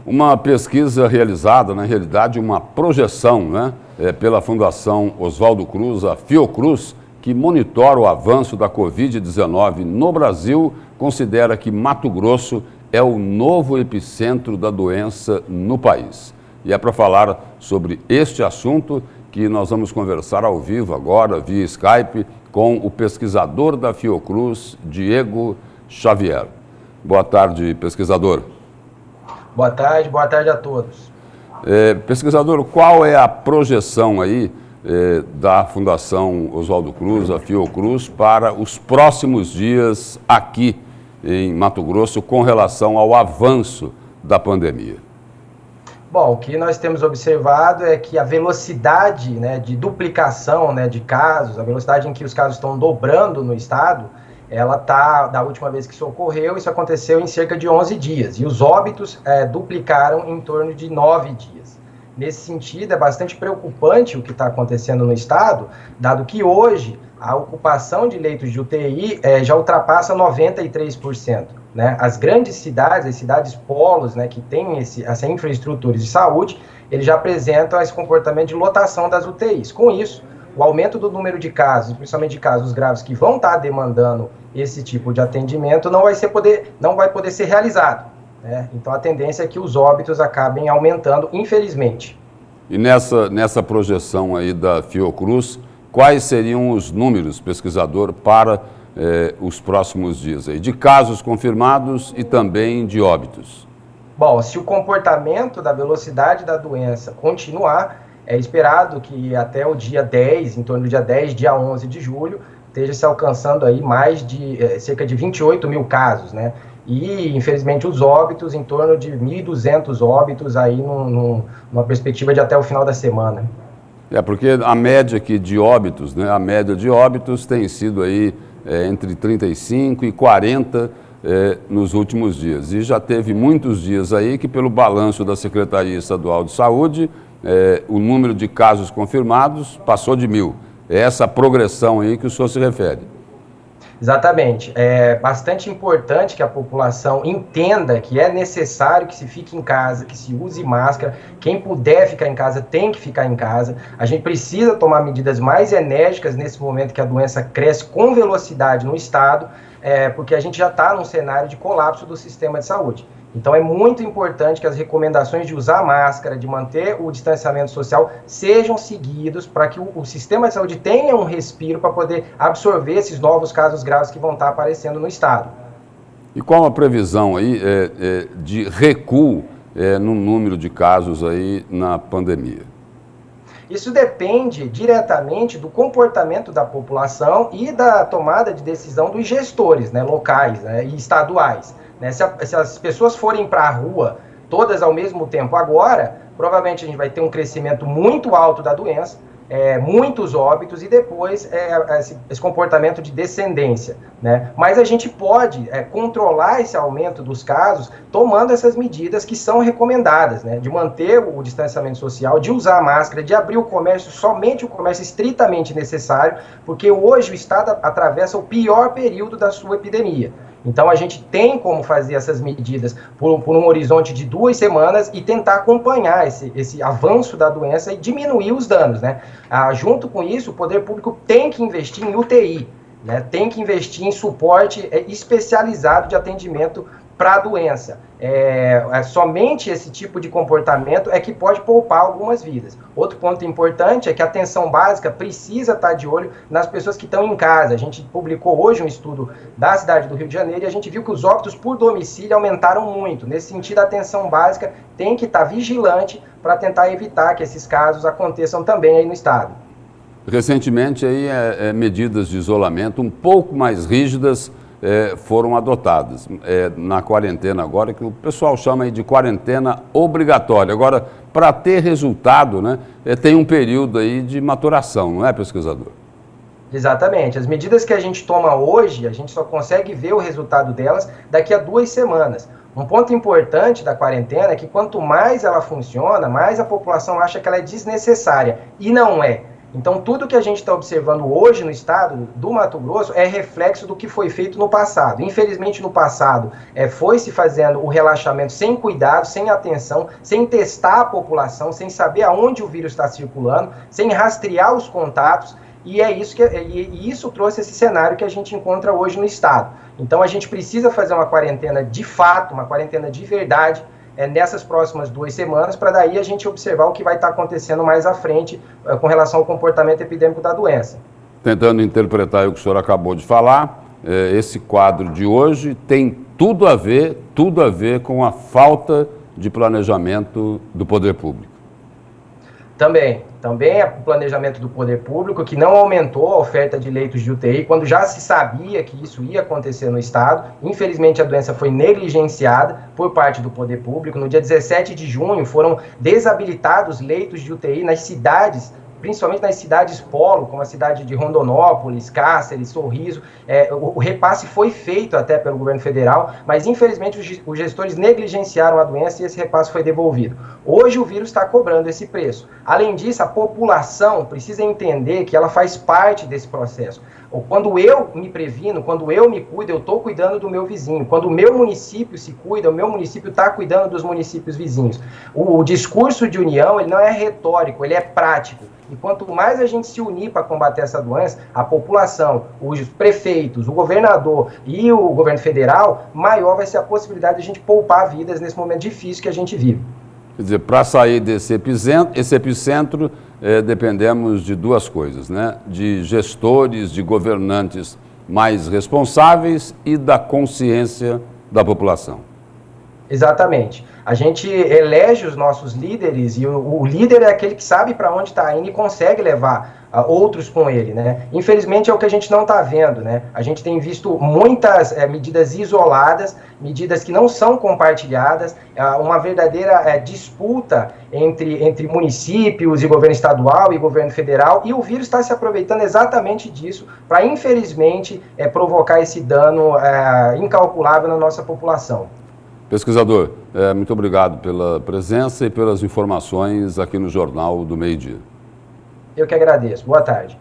Uma pesquisa realizada, na realidade, uma projeção, né, pela Fundação Oswaldo Cruz, a Fiocruz, que monitora o avanço da Covid-19 no Brasil, considera que Mato Grosso é o novo epicentro da doença no país. E é para falar sobre este assunto que nós vamos conversar ao vivo agora, via Skype, com o pesquisador da Fiocruz, Diego Xavier. Boa tarde, pesquisador. Boa tarde a todos. Pesquisador, qual é a projeção aí da Fundação Oswaldo Cruz, a Fiocruz, para os próximos dias aqui em Mato Grosso com relação ao avanço da pandemia? Bom, o que nós temos observado é que a velocidade, né, de duplicação, né, de casos, a velocidade em que os casos estão dobrando no estado, ela está, da última vez que isso ocorreu, isso aconteceu em cerca de 11 dias. E os óbitos duplicaram em torno de 9 dias. Nesse sentido, é bastante preocupante o que está acontecendo no estado, dado que hoje a ocupação de leitos de UTI já ultrapassa 93%. Né? As grandes cidades, as cidades polos, né, que têm essa infraestrutura de saúde, eles já apresentam esse comportamento de lotação das UTIs. Com isso, o aumento do número de casos, principalmente de casos graves que vão estar demandando esse tipo de atendimento, não vai poder ser realizado. Né? Então, a tendência é que os óbitos acabem aumentando, infelizmente. E nessa projeção aí da Fiocruz, quais seriam os números, pesquisador, para os próximos dias aí, de casos confirmados e também de óbitos? Bom, se o comportamento da velocidade da doença continuar, é esperado que até o dia 10, em torno do dia 10, dia 11 de julho, esteja se alcançando aí mais de cerca de 28 mil casos, né? E, infelizmente, os óbitos, em torno de 1.200 óbitos aí numa perspectiva de até o final da semana. Porque a média aqui de óbitos, né? A média de óbitos tem sido aí entre 35 e 40 nos últimos dias. E já teve muitos dias aí que, pelo balanço da Secretaria Estadual de Saúde, o número de casos confirmados passou de 1.000. É essa progressão aí que o senhor se refere. Exatamente. É bastante importante que a população entenda que é necessário que se fique em casa, que se use máscara. Quem puder ficar em casa tem que ficar em casa. A gente precisa tomar medidas mais enérgicas nesse momento que a doença cresce com velocidade no estado, porque a gente já está num cenário de colapso do sistema de saúde. Então é muito importante que as recomendações de usar máscara, de manter o distanciamento social, sejam seguidos para que o sistema de saúde tenha um respiro para poder absorver esses novos casos graves que vão estar aparecendo no estado. E qual a previsão aí de recuo no número de casos aí na pandemia? Isso depende diretamente do comportamento da população e da tomada de decisão dos gestores, né, locais, né, e estaduais. Né? Se as pessoas forem para a rua todas ao mesmo tempo agora, provavelmente a gente vai ter um crescimento muito alto da doença, muitos óbitos e depois esse comportamento de descendência. Né? Mas a gente pode controlar esse aumento dos casos tomando essas medidas que são recomendadas, né? De manter o distanciamento social, de usar a máscara, de abrir o comércio, somente o comércio estritamente necessário, porque hoje o Estado atravessa o pior período da sua epidemia. Então, a gente tem como fazer essas medidas por um horizonte de 2 semanas e tentar acompanhar esse avanço da doença e diminuir os danos, né? Junto com isso, o poder público tem que investir em UTI, né? Tem que investir em suporte especializado de atendimento para a doença. Somente esse tipo de comportamento é que pode poupar algumas vidas. Outro ponto importante é que a atenção básica precisa estar de olho nas pessoas que estão em casa. A gente publicou hoje um estudo da cidade do Rio de Janeiro e a gente viu que os óbitos por domicílio aumentaram muito. Nesse sentido, a atenção básica tem que estar vigilante para tentar evitar que esses casos aconteçam também aí no estado. Recentemente, aí, medidas de isolamento um pouco mais rígidas foram adotadas na quarentena agora, que o pessoal chama aí de quarentena obrigatória. Agora, para ter resultado, né, tem um período aí de maturação, não é, pesquisador? Exatamente. As medidas que a gente toma hoje, a gente só consegue ver o resultado delas daqui a 2 semanas. Um ponto importante da quarentena é que quanto mais ela funciona, mais a população acha que ela é desnecessária. E não é. Então, tudo que a gente está observando hoje no estado do Mato Grosso é reflexo do que foi feito no passado. Infelizmente, no passado, foi se fazendo o relaxamento sem cuidado, sem atenção, sem testar a população, sem saber aonde o vírus está circulando, sem rastrear os contatos, e isso trouxe esse cenário que a gente encontra hoje no estado. Então, a gente precisa fazer uma quarentena de fato, uma quarentena de verdade, nessas próximas 2 semanas, para daí a gente observar o que vai estar acontecendo mais à frente com relação ao comportamento epidêmico da doença. Tentando interpretar o que o senhor acabou de falar, esse quadro de hoje tem tudo a ver com a falta de planejamento do poder público. Também é o planejamento do poder público, que não aumentou a oferta de leitos de UTI, quando já se sabia que isso ia acontecer no estado. Infelizmente, a doença foi negligenciada por parte do poder público. No dia 17 de junho, foram desabilitados leitos de UTI nas cidades, principalmente nas cidades polo, como a cidade de Rondonópolis, Cáceres, Sorriso. O repasse foi feito até pelo governo federal, mas infelizmente os gestores negligenciaram a doença e esse repasse foi devolvido. Hoje o vírus está cobrando esse preço. Além disso, a população precisa entender que ela faz parte desse processo. Quando eu me previno, quando eu me cuido, eu estou cuidando do meu vizinho. Quando o meu município se cuida, o meu município está cuidando dos municípios vizinhos. O discurso de união, ele não é retórico, ele é prático. E quanto mais a gente se unir para combater essa doença, a população, os prefeitos, o governador e o governo federal, maior vai ser a possibilidade de a gente poupar vidas nesse momento difícil que a gente vive. Quer dizer, para sair desse epicentro, dependemos de 2 coisas, né? De gestores, de governantes mais responsáveis e da consciência da população. Exatamente. A gente elege os nossos líderes e o líder é aquele que sabe para onde está indo e consegue levar outros com ele, né? Infelizmente é o que a gente não está vendo, né? A gente tem visto muitas medidas isoladas, medidas que não são compartilhadas, uma verdadeira disputa entre municípios e governo estadual e governo federal, e o vírus está se aproveitando exatamente disso para, infelizmente, provocar esse dano incalculável na nossa população. Pesquisador, muito obrigado pela presença e pelas informações aqui no Jornal do Meio-Dia. Eu que agradeço. Boa tarde.